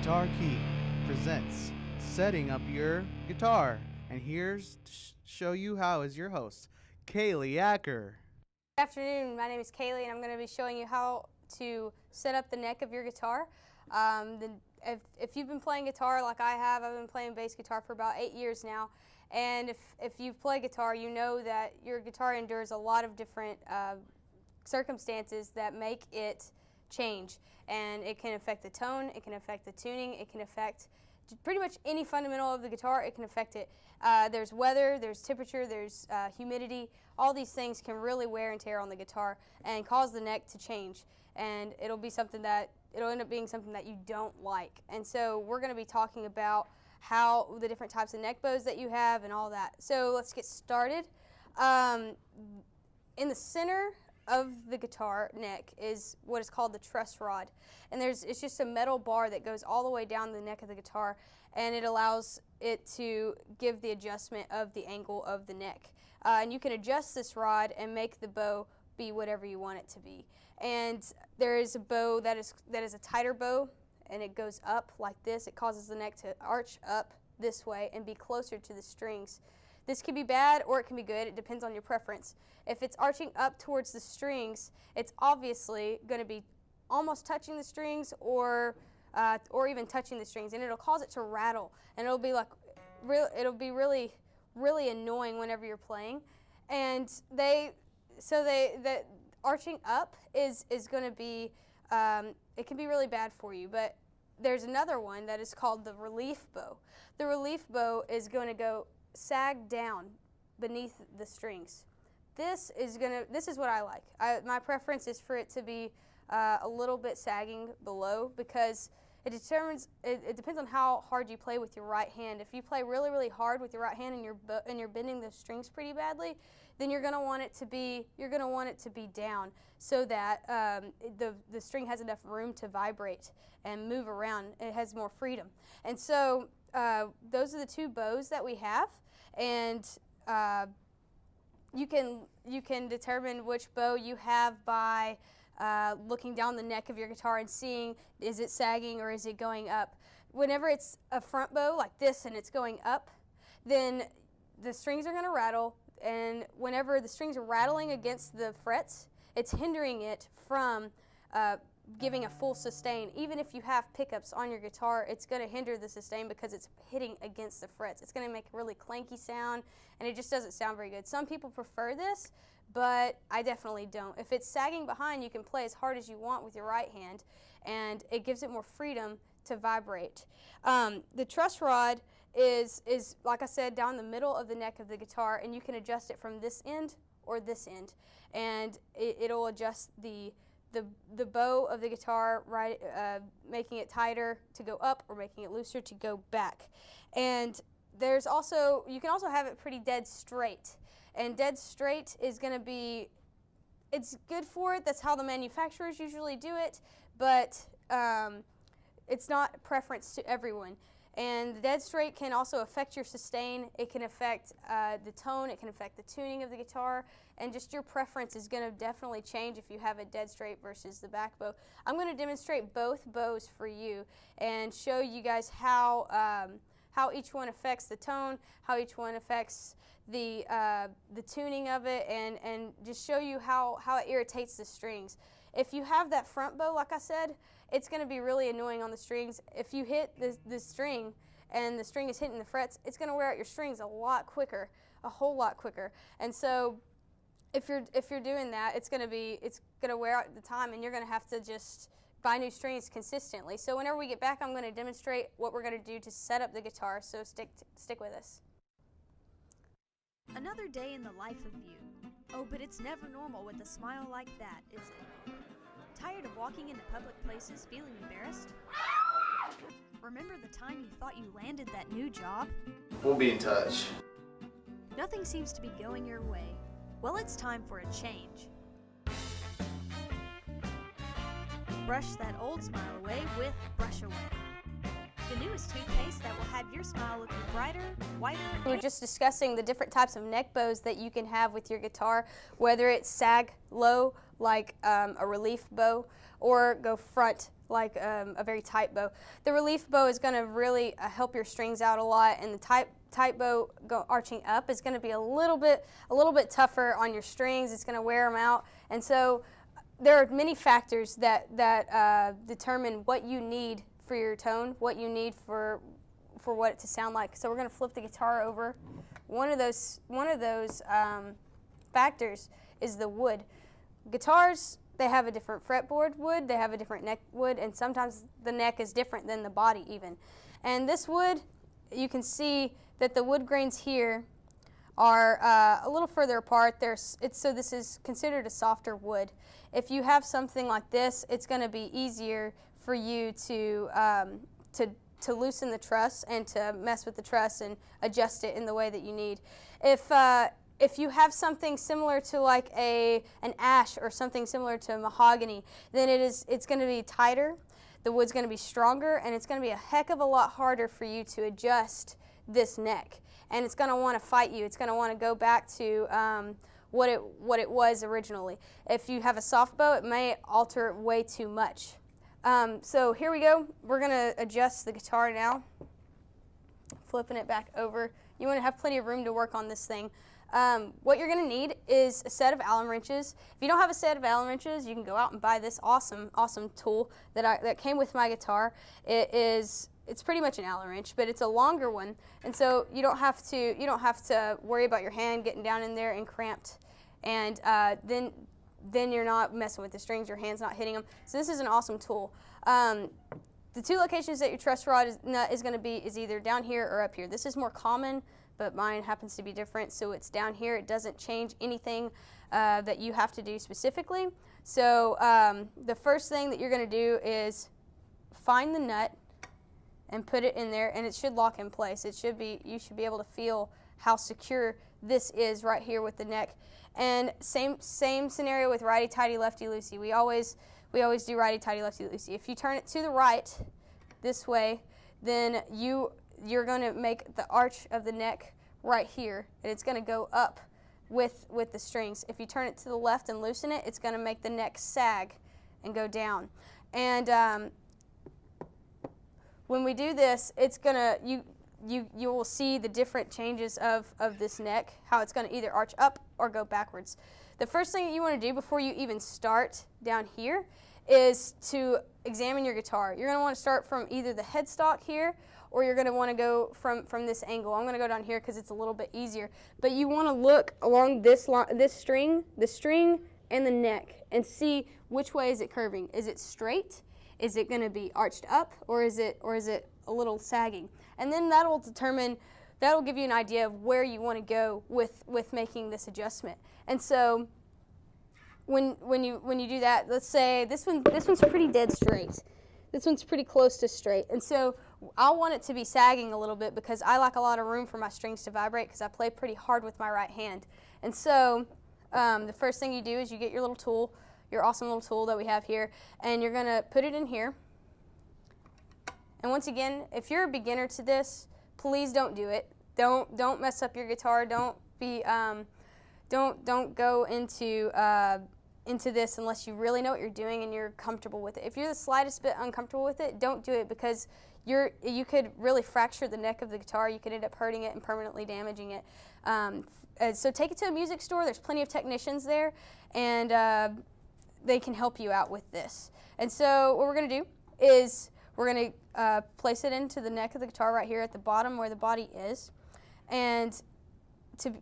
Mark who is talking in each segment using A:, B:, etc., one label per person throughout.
A: Guitar Key presents Setting Up Your Guitar. And here's to show you how is your host, Kaleigh Acker.
B: Good afternoon, my name is Kaleigh and I'm going to be showing you how to set up the neck of your guitar. If you've been playing guitar like I have, I've been playing bass guitar for about 8 years now. And if you play guitar, you know that your guitar endures a lot of different circumstances that make it change. And it can affect the tone, it can affect the tuning, it can affect pretty much any fundamental of the guitar, it can affect it. There's weather, there's temperature, there's humidity. All these things can really wear and tear on the guitar and cause the neck to change. And it'll end up being something that you don't like. And so we're going to be talking about how the different types of neck bows that you have and all that. So let's get started. In the center of the guitar neck is what is called the truss rod, and it's just a metal bar that goes all the way down the neck of the guitar, and it allows it to give the adjustment of the angle of the neck. And you can adjust this rod and make the bow be whatever you want it to be. And there is a bow that is a tighter bow, and it goes up like this. It causes the neck to arch up this way and be closer to the strings. This can be bad or it can be good. It depends on your preference. If it's arching up towards the strings, it's obviously going to be almost touching the strings or even touching the strings, and it'll cause it to rattle, and it'll be really, really annoying whenever you're playing. And the arching up is going to be it can be really bad for you. But there's another one that is called the relief bow. The relief bow is going to go sag down beneath the strings. This is what I like. My preference is for it to be a little bit sagging below, because it depends on how hard you play with your right hand. If you play really, really hard with your right hand and you're bending the strings pretty badly, then you're going to want it to be down, so that the string has enough room to vibrate and move around. It has more freedom. And so those are the two bows that we have, and you can determine which bow you have by looking down the neck of your guitar and seeing, is it sagging or is it going up. Whenever it's a front bow like this and it's going up, then the strings are going to rattle, and whenever the strings are rattling against the frets, it's hindering it from giving a full sustain. Even if you have pickups on your guitar, it's going to hinder the sustain because it's hitting against the frets. It's going to make a really clanky sound, and it just doesn't sound very good. Some people prefer this, but I definitely don't. If it's sagging behind, you can play as hard as you want with your right hand, and it gives it more freedom to vibrate. The truss rod is, like I said, down the middle of the neck of the guitar, and you can adjust it from this end or this end, and it'll adjust the bow of the guitar, right, making it tighter to go up or making it looser to go back. And you can also have it pretty dead straight. And dead straight is going to be, it's good for it. That's how the manufacturers usually do it, but it's not a preference to everyone. And the dead straight can also affect your sustain. It can affect the tone. It can affect the tuning of the guitar. And just your preference is going to definitely change if you have a dead straight versus the back bow. I'm going to demonstrate both bows for you and show you guys how each one affects the tone, how each one affects the tuning of it, and just show you how it irritates the strings. If you have that front bow, like I said, it's going to be really annoying on the strings. If you hit the string and the string is hitting the frets, it's going to wear out your strings a lot quicker, a whole lot quicker. And so if you're doing that, it's going to wear out the time, and you're going to have to just buy new strings consistently. So whenever we get back, I'm going to demonstrate what we're going to do to set up the guitar. So stick with us.
C: Another day in the life of you. Oh, but it's never normal with a smile like that, is it? Tired of walking into public places feeling embarrassed? Remember the time you thought you landed that new job?
A: We'll be in touch.
C: Nothing seems to be going your way. Well, it's time for a change. Brush that old smile away with Brush Away. The newest toothpaste that will have your smile looking brighter, whiter.
B: We were just discussing the different types of neck bows that you can have with your guitar, whether it's sag low like a relief bow, or go front a very tight bow. The relief bow is going to really help your strings out a lot, and the tight bow arching up is going to be a little bit tougher on your strings. It's going to wear them out, and so there are many factors that determine what you need for your tone, what you need for what it to sound like. So we're going to flip the guitar over. One of those factors is the wood. Guitars, they have a different fretboard wood, they have a different neck wood, and sometimes the neck is different than the body even. And this wood, you can see that the wood grains here are a little further apart. So this is considered a softer wood. If you have something like this, it's going to be easier for you to loosen the truss and to mess with the truss and adjust it in the way that you need. If you have something similar to like an ash or something similar to mahogany, then it's going to be tighter, the wood's going to be stronger, and it's going to be a heck of a lot harder for you to adjust this neck. And it's going to want to fight you. It's going to want to go back to what it was originally. If you have a soft bow, it may alter it way too much. So here we go. We're going to adjust the guitar now. Flipping it back over. You want to have plenty of room to work on this thing. What you're going to need is a set of Allen wrenches. If you don't have a set of Allen wrenches, you can go out and buy this awesome tool that came with my guitar. It's pretty much an Allen wrench, but it's a longer one, and so you don't have to worry about your hand getting down in there and cramped, and then you're not messing with the strings. Your hand's not hitting them. So this is an awesome tool. The two locations that your truss rod is going to be is either down here or up here. This is more common, but mine happens to be different, so it's down here. It doesn't change anything that you have to do specifically. So the first thing that you're going to do is find the nut and put it in there, and it should lock in place. You should be able to feel how secure this is right here with the neck. And same scenario with righty-tighty, lefty-loosey. We always do righty-tighty, lefty-loosey. If you turn it to the right this way, then you're going to make the arch of the neck right here, and it's going to go up with the strings. If you turn it to the left and loosen it, it's going to make the neck sag and go down. And when we do this, it's going to you will see the different changes of this neck, how it's going to either arch up or go backwards. The first thing that you want to do before you even start down here is to examine your guitar. You're going to want to start from either the headstock here, or you're going to want to go from this angle. I'm going to go down here because it's a little bit easier. But you want to look along this string, the string and the neck, and see which way is it curving. Is it straight? Is it going to be arched up, or is it a little sagging? And then that'll give you an idea of where you want to go with making this adjustment. And so when you do that, let's say this one's pretty dead straight. This one's pretty close to straight. And so I want it to be sagging a little bit because I like a lot of room for my strings to vibrate because I play pretty hard with my right hand. And so the first thing you do is you get your little tool, your awesome little tool that we have here, and you're going to put it in here. And once again, if you're a beginner to this, please don't do it. Don't mess up your guitar. Don't go into this unless you really know what you're doing and you're comfortable with it. If you're the slightest bit uncomfortable with it, don't do it because you could really fracture the neck of the guitar. You could end up hurting it and permanently damaging it. So take it to a music store. There's plenty of technicians there, and they can help you out with this. And so what we're going to do is we're going to place it into the neck of the guitar right here at the bottom where the body is. And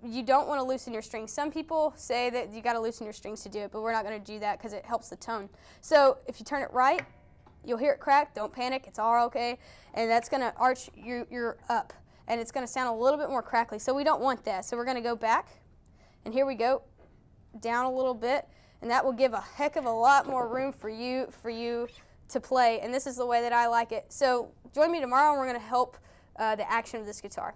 B: you don't want to loosen your strings. Some people say that you got to loosen your strings to do it, but we're not going to do that because it helps the tone. So if you turn it right, you'll hear it crack. Don't panic. It's all okay. And that's going to arch your up. And it's going to sound a little bit more crackly. So we don't want that. So we're going to go back. And here we go. Down a little bit. And that will give a heck of a lot more room for you to play. And this is the way that I like it. So join me tomorrow and we're going to help the action of this guitar.